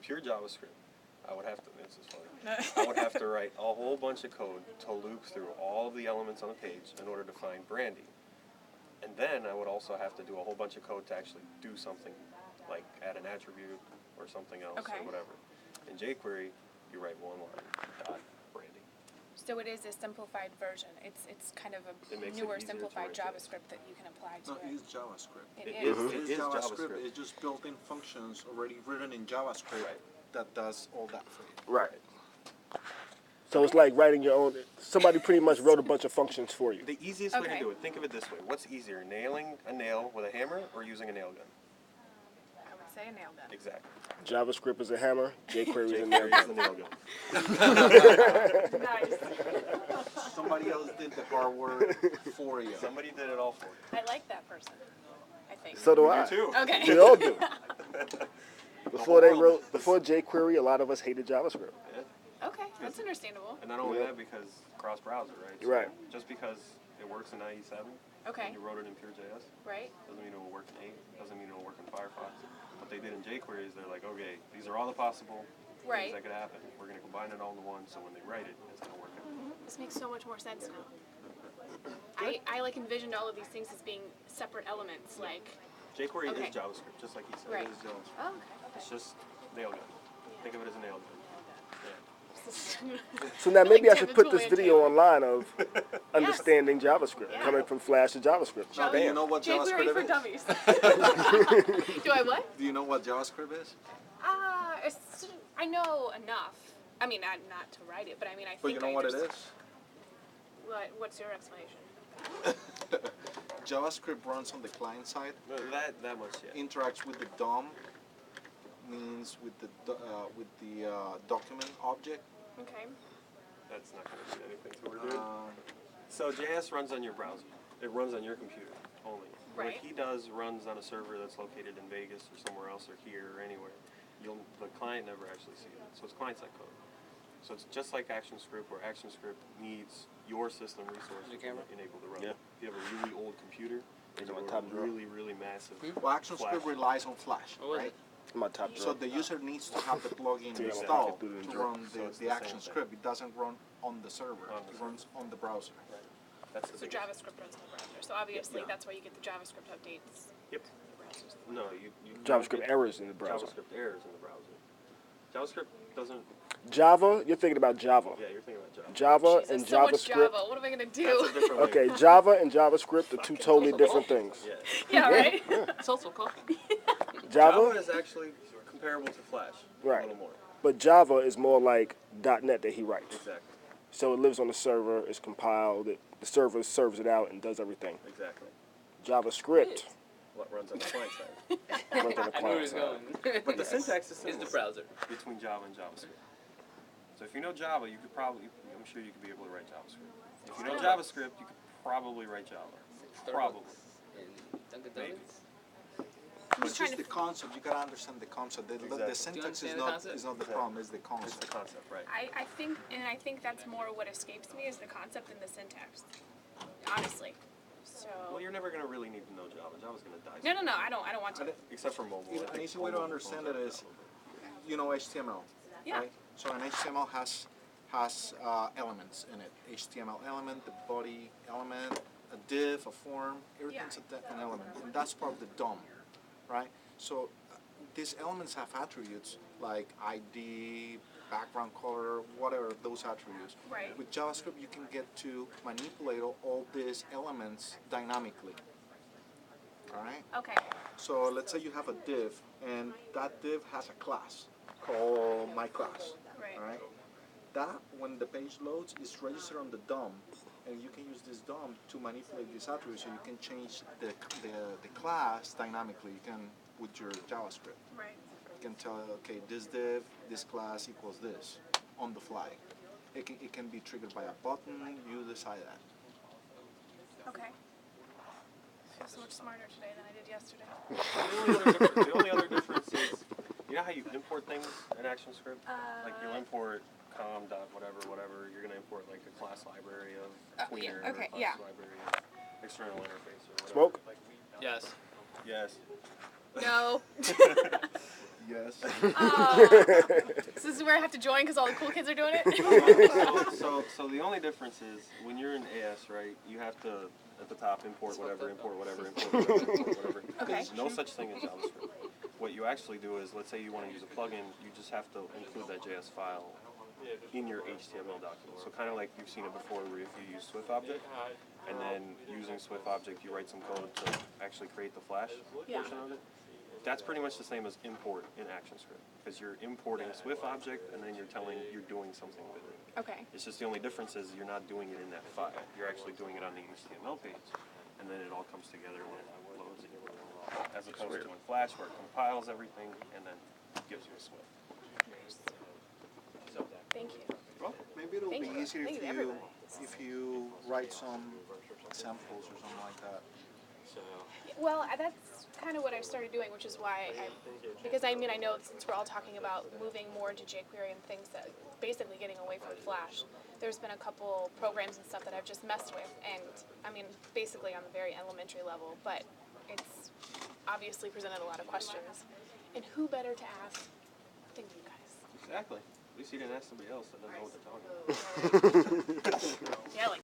pure JavaScript, I would have to, this is funny, I would have to write a whole bunch of code to loop through all of the elements on the page in order to find branding. And then I would also have to do a whole bunch of code to actually do something, like add an attribute or something else or whatever. In jQuery, you write one line, dot, branding. So it is a simplified version. It's kind of a newer, simplified JavaScript that you can apply to it. No, it's JavaScript. It is JavaScript. It's just built-in functions already written in JavaScript that does all that for you. Right. So it's like writing your own. Somebody pretty much wrote a bunch of functions for you. The easiest way to do it, think of it this way. What's easier, nailing a nail with a hammer or using a nail gun? I would say a nail gun. Exactly. JavaScript is a hammer. jQuery is a nail gun. Nice. Somebody else did the hard work for you. Somebody did it all for you. I like that person, I think. So do I. You too. Okay. We all do. Before jQuery, a lot of us hated JavaScript. Okay, that's understandable. And not only that, because cross-browser, right? So Right. Just because it works in IE7, and you wrote it in pure.js, doesn't mean it will work in 8, doesn't mean it will work in Firefox. What they did in jQuery is they're like, okay, these are all the possible things that could happen. We're going to combine it all into one, so when they write it, it's going to work out. This makes so much more sense now. I like envisioned all of these things as being separate elements, like... jQuery is JavaScript, just like he said. Right. It is JavaScript. Oh, okay. It's just nail gun. Think of it as a nail gun. So now maybe I should put this video online of understanding JavaScript, coming from Flash to JavaScript. Now, do you know what JavaScript jQuery for is? dummies. Do I what? Do you know what JavaScript is? I know enough. I mean, not to write it, but I mean, I think. But you know what it is? What's your explanation? JavaScript runs on the client side. That much, yeah. Interacts with the DOM, means with the document object. Okay. That's not going to do anything to what we're doing. So JS runs on your browser. It runs on your computer only. Right. What he does runs on a server that's located in Vegas or somewhere else or here or anywhere. The client never actually sees it. So it's client-side code. So it's just like ActionScript, where ActionScript needs your system resources to enable to run it. If you have a really old computer, and you have a really, really massive Well, ActionScript relies on Flash, right? My top So the user needs to have the plugin installed to run the ActionScript. It doesn't run on the server. It runs on the browser. That's So JavaScript runs on the browser. So obviously that's why you get the JavaScript updates. Yep. In the browsers. No, you JavaScript errors in the browser. JavaScript errors in the browser. JavaScript doesn't... Java, you're thinking about Java. Yeah, you're thinking about Java. Java Jesus, and so much JavaScript. Java. What am I gonna do? That's a different way. Okay, Java and JavaScript are two totally different things. Yeah. Yeah, right. It's also cool. Java is actually comparable to Flash. A little more. But Java is more like .NET that he writes. Exactly. So it lives on the server, it's compiled, the server serves it out and does everything. Exactly. JavaScript What runs on the client side. runs on the I knew where he client was side. going. But the syntax is Is similar the browser. between Java and JavaScript. So if you know Java, you could probably, I'm sure you could be able to write JavaScript. If you know JavaScript, you could probably write Java. Probably. Dunkin' Maybe. Donuts. I'm It's just trying just to. the concept. You gotta understand the concept. The Exactly. syntax Do you is understand not the the problem. It's the It's concept. the concept, right? I think that's more what escapes me is the concept and the syntax. Honestly. So. Well, you're never going to really need to know Java. Java's going to die. No, I don't want to. Except for mobile. An easy way to understand it is, you know HTML, Yeah. right? So an HTML has elements in it. HTML element, the body element, a div, a form, everything's an element, and that's part of the DOM, right? So these elements have attributes like ID, background color, whatever those attributes. Right. With JavaScript, you can get to manipulate all these elements dynamically. All right. Okay. So let's say you have a div, and that div has a class called my class. Right. All right. That, when the page loads, is registered on the DOM, and you can use this DOM to manipulate these attributes. So you can change the class dynamically. You can with your JavaScript. Right. You can tell, okay, this div, this class equals this on the fly. It can be triggered by a button. You decide that. Okay. I feel so much smarter today than I did yesterday. The only other difference is, you know how you import things in ActionScript? Like you'll import com dot whatever. You're gonna import like a class library of tweener, okay, or a class library of external interface or whatever. Smoke? Yes. Yes. No. Yes. So this is where I have to join because all the cool kids are doing it. So the only difference is when you're in AS, right? You have to at the top import whatever, import whatever, import whatever, import whatever. Okay. There's no such thing as JavaScript. What you actually do is, let's say you want to use a plugin, you just have to include that JS file in your HTML document. So kind of like you've seen it before, where if you use Swift object, and then using Swift object, you write some code to actually create the Flash Yeah. portion of it. That's pretty much the same as import in ActionScript, because you're importing Swift object, and then you're doing something with it. Okay. It's just the only difference is you're not doing it in that file. You're actually doing it on the HTML page, and then it all comes together when it loads in your world, as opposed to in Flash, where it compiles everything and then gives you a Swift. So, Thank you. well, Maybe it'll Thank be you. easier Thank if you, you everybody. write some examples or something like that. Well, that's kind of what I started doing, which is why because I mean, I know since we're all talking about moving more into jQuery and things that basically getting away from Flash, there's been a couple programs and stuff that I've just messed with, and I mean, basically on the very elementary level, but it's obviously presented a lot of questions. And who better to ask than you guys? exactly. At least you didn't ask somebody else that doesn't know what they're talking about. Yeah, like